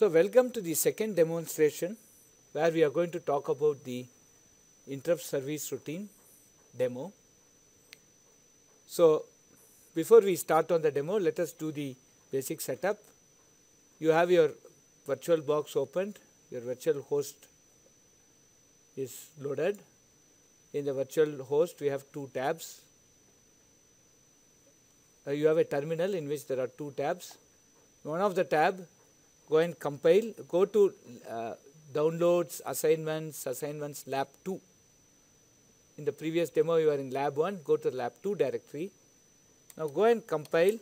So welcome to the second demonstration where we are going to talk about the interrupt service routine demo. So before we start on the demo, let us do the basic setup. You have your virtual box opened, your virtual host is loaded. In the virtual host we have two tabs. You have a terminal in which there are two tabs. One of the tab, go and compile, go to downloads, assignments lab 2. In the previous demo you are in lab 1, go to lab 2 directory. Now go and compile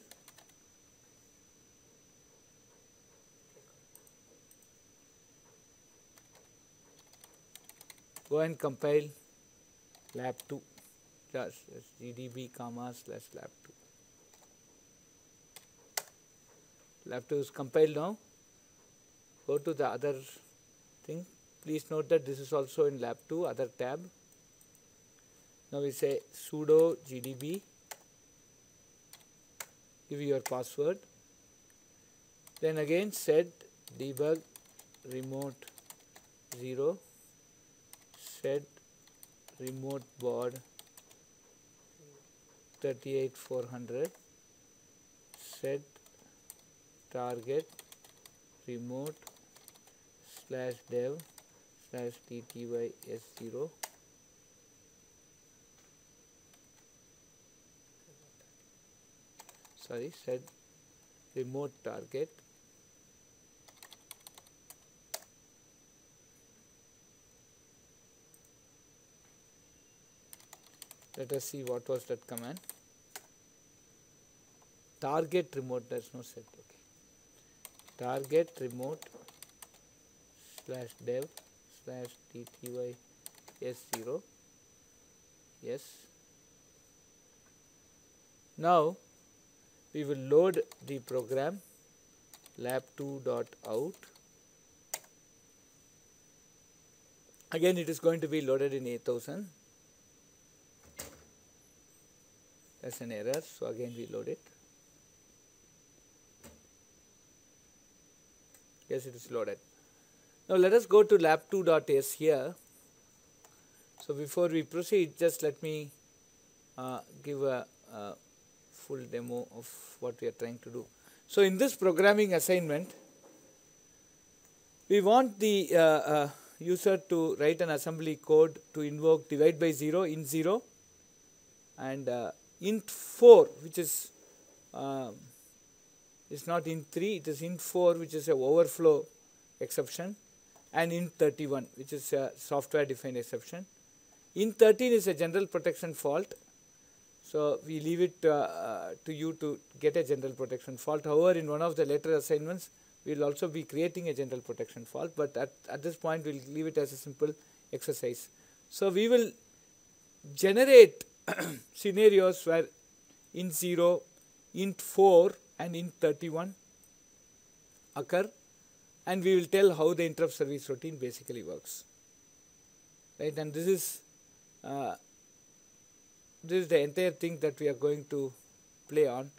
lab 2 just gdb /lab 2. Lab 2 is compiled now. Go to the other thing. Please note that this is also in lab 2, other tab. Now we say sudo gdb, give your password. Then again set debug remote 0, set remote baud 38400, set target remote /dev/ttys0, set remote target let us see what was that command. Target remote, there is no set. Okay. Target remote /dev/ttys0. Yes. Now we will load the program lab2.out. Again it is going to be loaded in 8000. That's an error, so again we load it. Yes, it is loaded. Now let us go to lab2.s here. So before we proceed, just let me give a full demo of what we are trying to do. So in this programming assignment, we want the user to write an assembly code to invoke divide by 0, int 0, and int 4, which is not int 3, it is int 4, which is a overflow exception, and int 31, which is a software defined exception. Int 13 is a general protection fault, so we leave it to you to get a general protection fault. However, in one of the later assignments we will also be creating a general protection fault, but at this point we will leave it as a simple exercise. So we will generate scenarios where int 0, int 4 and int 31 occur, and we will tell how the interrupt service routine basically works, right? And this is the entire thing that we are going to play on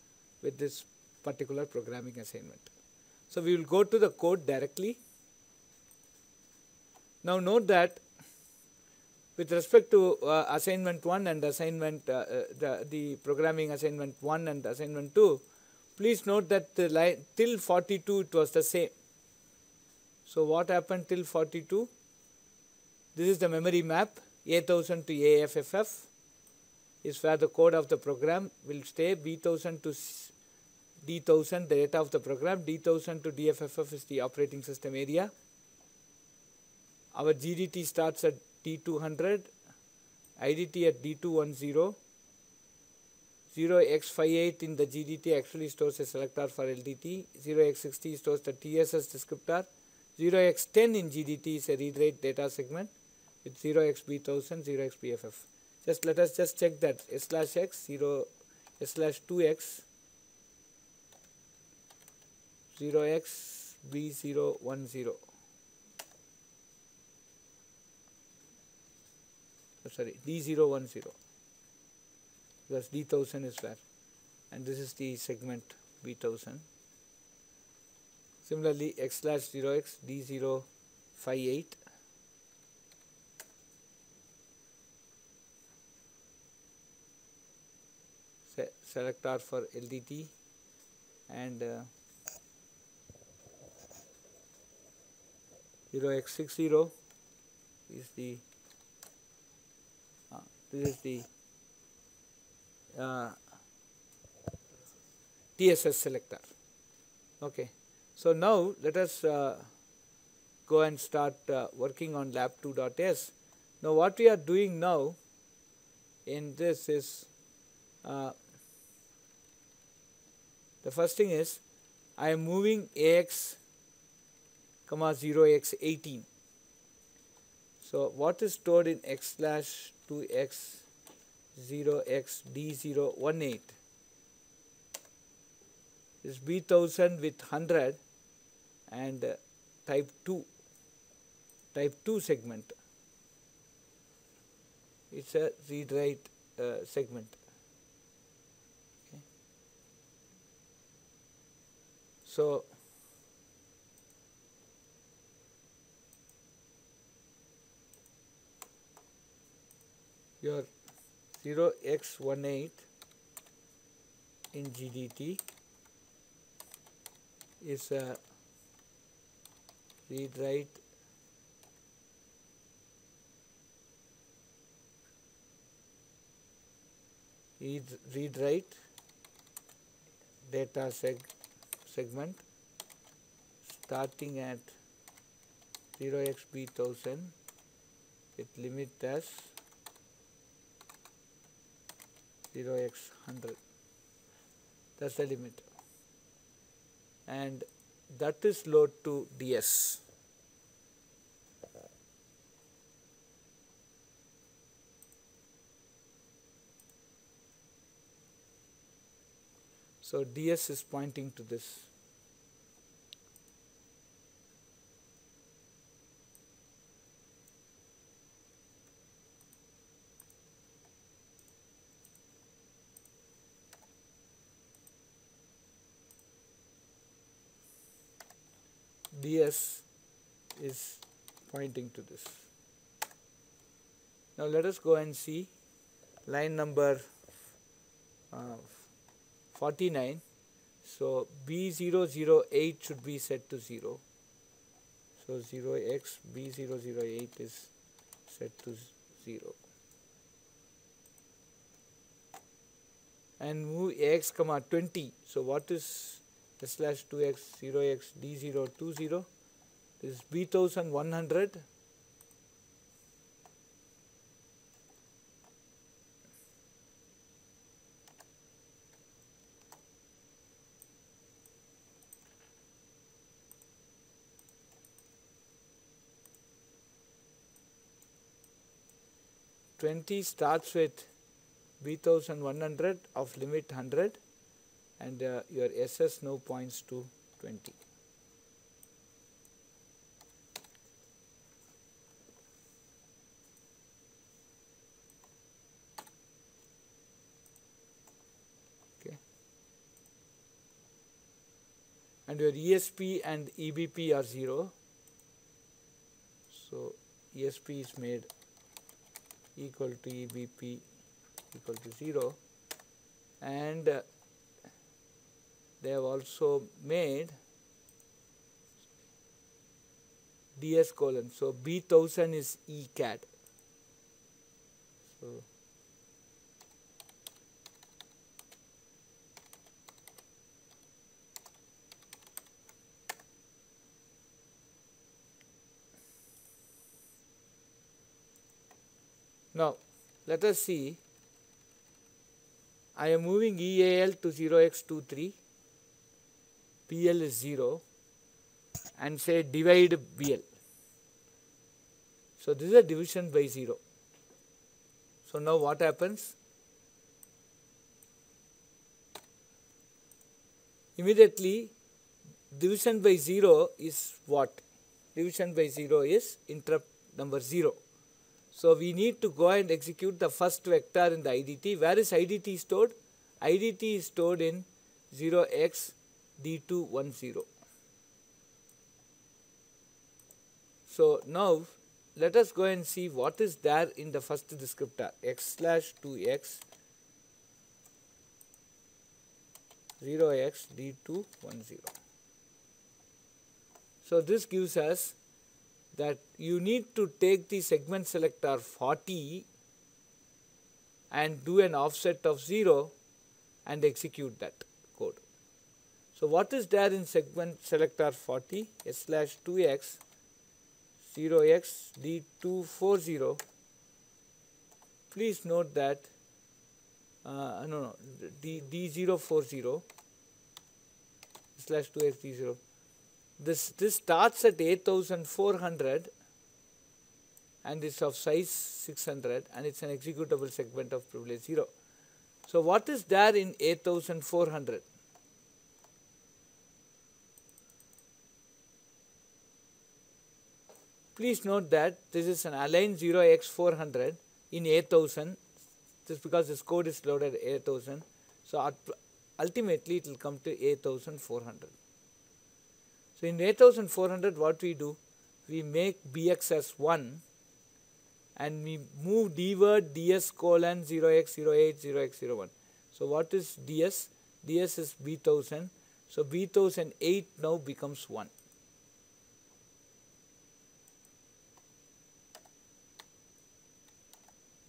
with this particular programming assignment. So we will go to the code directly. Now note that with respect to assignment 1 and assignment the programming assignment 1 and assignment 2, please note that the line till 42 it was the same. So what happened till 42? This is the memory map A1000 to AFFF is where the code of the program will stay. B1000 to D1000 the data of the program. D1000 to DFFF is the operating system area. Our GDT starts at D200, IDT at D210. 0x58 in the GDT actually stores a selector for LDT. 0x60 stores the TSS descriptor. 0x10 in GDT is a read-write data segment with 0xB1000, 0xBFF. Let us just check that /x 0 /2x 0xB010. Sorry, D010, because D1000 is where, and this is the segment B1000. Similarly, x slash 0x D058 selector for LDT, and 0x60 is the this is the TSS selector. Okay. So now let us go and start working on lab2.s. Now what we are doing now in this is the first thing is I am moving AX comma 0x18. So what is stored in x slash 2x 0x D018 is B1000 with 100 and type 2 segment. It's a read write segment. Okay. So your 0x18 in GDT is a read write data segment starting at 0xB1000 with limit as 0x100. That's the limit, and that is load to DS. So DS is pointing to this. DS is pointing to this. Now let us go and see line number 49. So B008 should be set to 0. So 0x B008 is set to 0. And move AX comma 20. So what is S slash 2x 0x D020? This is B1100. $20 starts with B1100 of limit 100, and your SS now points to 20. Okay. And your ESP and EBP are 0. So ESP is made equal to EBP equal to 0, and they have also made DS colon. So B1000 is ECAD. So now let us see. I am moving EAL to 0x23, PL is 0, and say divide BL. So this is a division by 0. So now what happens? Immediately division by 0 is what? Division by 0 is interrupt number 0. So we need to go and execute the first vector in the IDT. Where is IDT stored? IDT is stored in 0x D210. So now let us go and see what is there in the first descriptor x/2x 0x D210. So this gives us that you need to take the segment selector 40 and do an offset of 0 and execute that code. So what is there in segment selector 40? S/2x 0x D240. Please note that D040 /2x D0. This starts at 8400 and is of size 600 and it's an executable segment of privilege 0. So what is there in 8400? Please note that this is an align 0x400 in 8000, just because this code is loaded at 8000. So ultimately it will come to 8400. So in 8400 what we do? We make bx as 1 and we move dword ds colon 0x08 0x01. So what is ds? ds is b1000. So b1008 now becomes 1.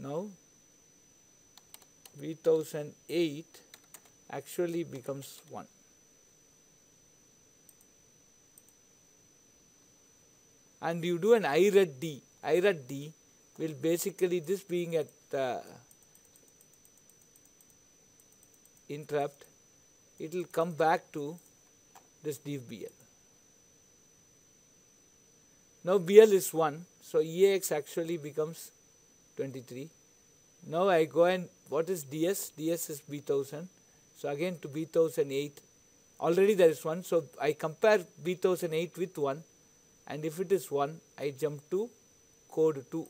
Now b1008 actually becomes 1. And you do an IRED D. IRED D will basically, this being at interrupt, it will come back to this div BL. Now BL is 1, so EAX actually becomes 23. Now I go and what is DS? DS is B1000. So again to B1008, already there is 1. So I compare B1008 with 1, and if it is 1, I jump to code 2.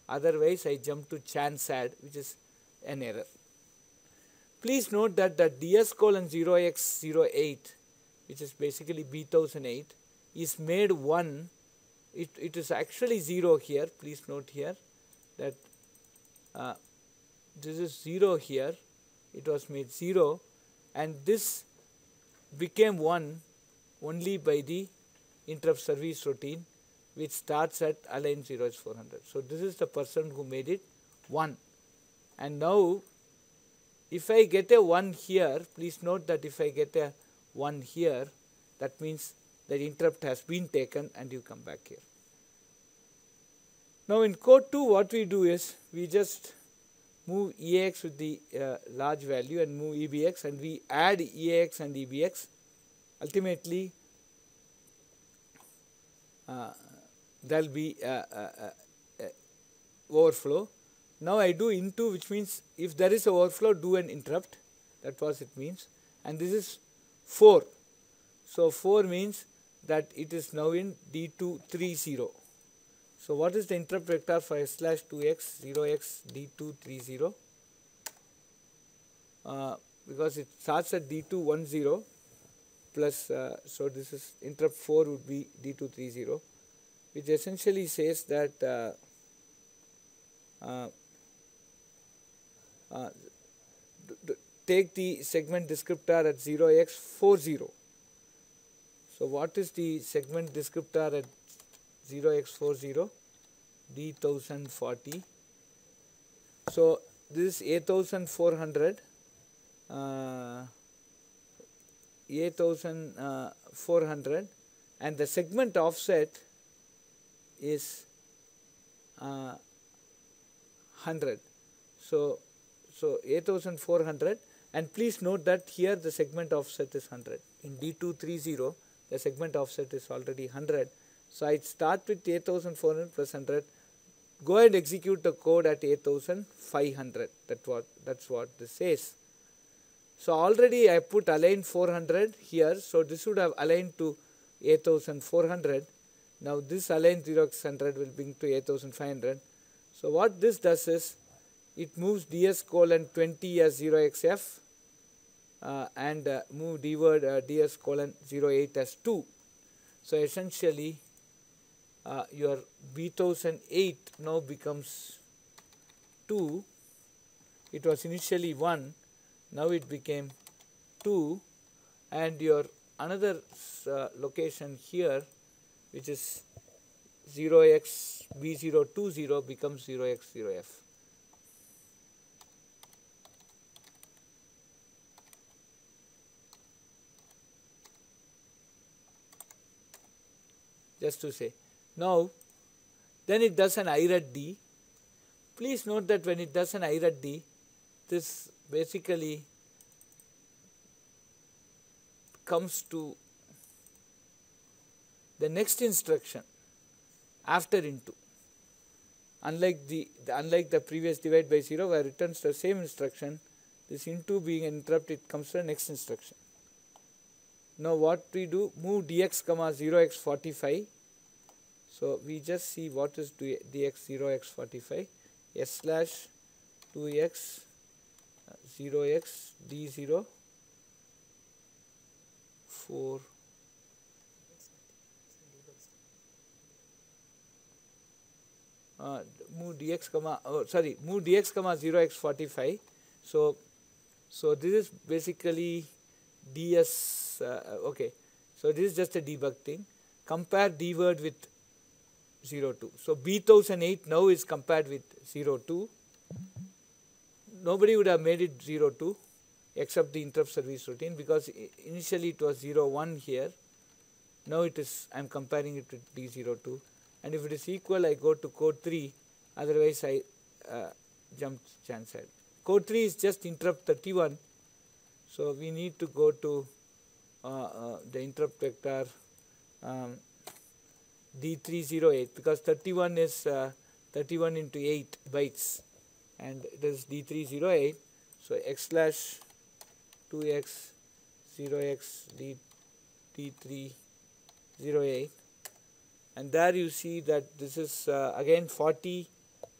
Otherwise, I jump to chance add, which is an error. Please note that the DS colon 0x08, which is basically B1008, is made 1. It is actually 0 here. Please note here that this is 0 here. It was made 0, and this became 1 only by the interrupt service routine, which starts at align 0x400. So this is the person who made it 1. And now if I get a 1 here, please note that if I get a 1 here, that means the interrupt has been taken and you come back here. Now in code 2 what we do is we just move EAX with the large value and move EBX, and we add EAX and EBX. Ultimately there will be overflow. Now I do into, which means if there is a overflow, do an interrupt. That's what it means. And this is 4. So 4 means that it is now in D230. So what is the interrupt vector for S/2x 0x D230? Because it starts at D210 plus, so this is interrupt 4 would be D230, which essentially says that take the segment descriptor at 0x40. So what is the segment descriptor at 0x40? D1040. So this is 8400. 8400, and the segment offset is 100. So 8400, and please note that here the segment offset is 100. In D230 the segment offset is already 100. So I start with 8400 plus 100, go and execute the code at 8500. That's what this says. So already I put align 400 here, so this would have aligned to 8400. Now this align 0x100 will bring to 8500. So what this does is it moves ds colon 20 as 0xf and move dword ds colon 08 as 2. So essentially your B1008 now becomes 2. It was initially 1, now it became 2, and your another location here, which is 0x B020 becomes 0x0f. Just to say. Now, then it does an IRED-D. Please note that when it does an IRED-D, this basically comes to the next instruction after into. Unlike the previous divide by 0 where it returns the same instruction, this into being an interrupt, it comes to the next instruction. Now what we do, move dx comma 0x45. So we just see what is dx 0x45, s slash 2x 0x d0 4 move dx comma move dx comma 0x45. So this is basically ds. Okay, so this is just a debug thing. Compare d word with 02. So B1008 now is compared with 02. Nobody would have made it 02 except the interrupt service routine, because initially it was 01 here. Now it is, I am comparing it with D02, and if it is equal I go to code 3, otherwise I jump chance side. Code 3 is just interrupt 31, so we need to go to the interrupt vector D308, because 31 is 31 into 8 bytes, and it is D308. So x slash 2x 0x D308, and there you see that this is again 40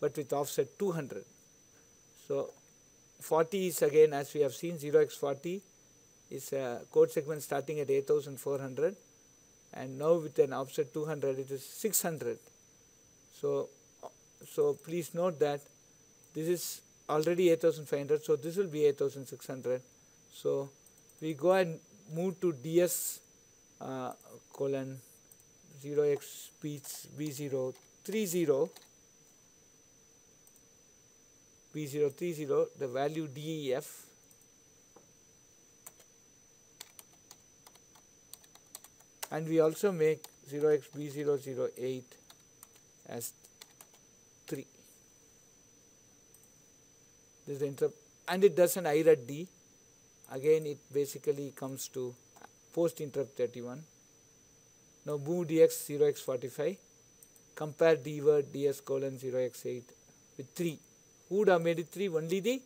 but with offset 200. So 40 is again, as we have seen, 0x40 is a code segment starting at 8400, and now with an offset 200 it is 600. So please note that this is already 8500, so this will be 8600. So we go and move to ds colon 0x B030 the value DEF, and we also make 0x B008 as 3. This is the interrupt, and it does an IRED-D. Again it basically comes to post interrupt 31. Now move dx 0x45, compare d word ds colon 0x8 with 3. Who would have made it 3? Only the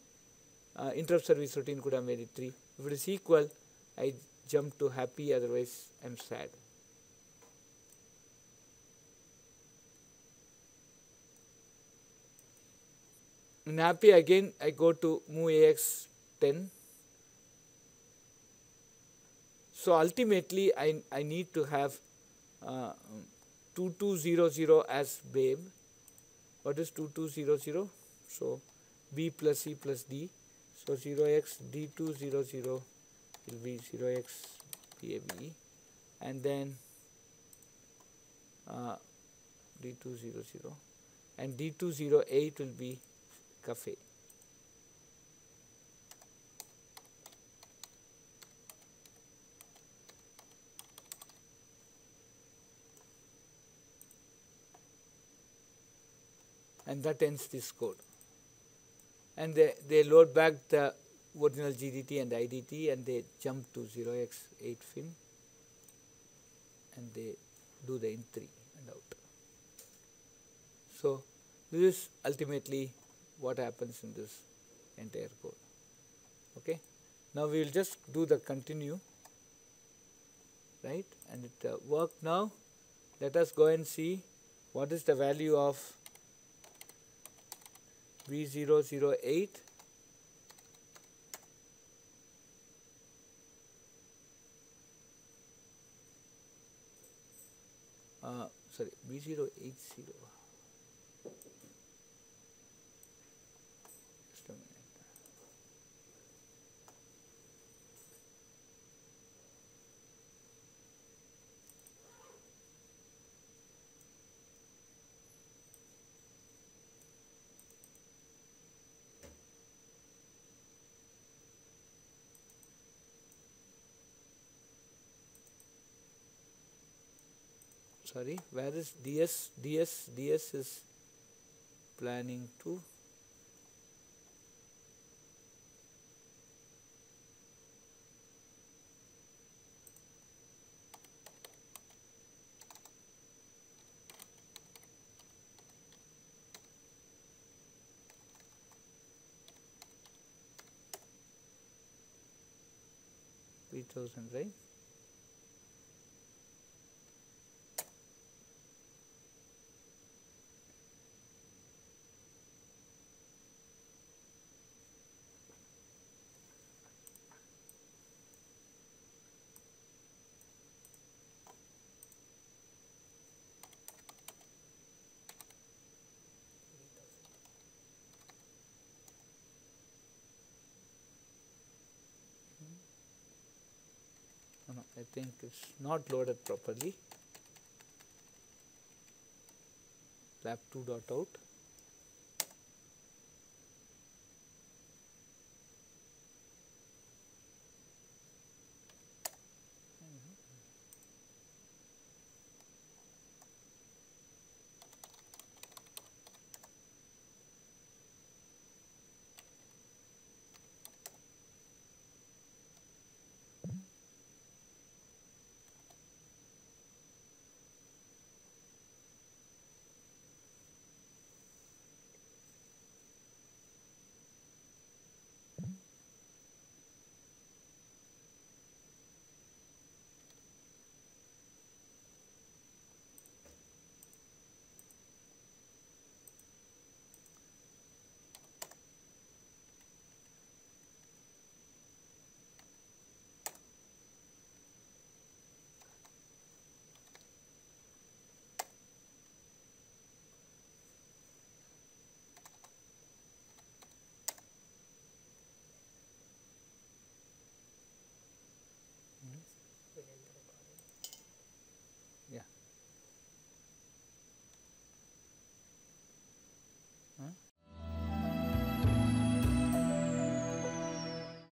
interrupt service routine could have made it 3. If it is equal, I jump to happy, otherwise I am sad. In happy again I go to move ax 10. So ultimately I need to have 2200 as babe. What is 2200? So b plus c plus d. So 0x d200 will be 0x babe, and then d200, and d208 will be cafe. And that ends this code. And they load back the original GDT and IDT, and they jump to 0x8 fin, and they do the int 3 and out. So this is ultimately what happens in this entire code. Okay. Now we will just do the continue, right, and it worked. Now let us go and see what is the value of V008. sorry, B080. Just a minute. Sorry, where is DS? DS is planning to P1000, right? No, no, I think it's not loaded properly. Lab2 dot out.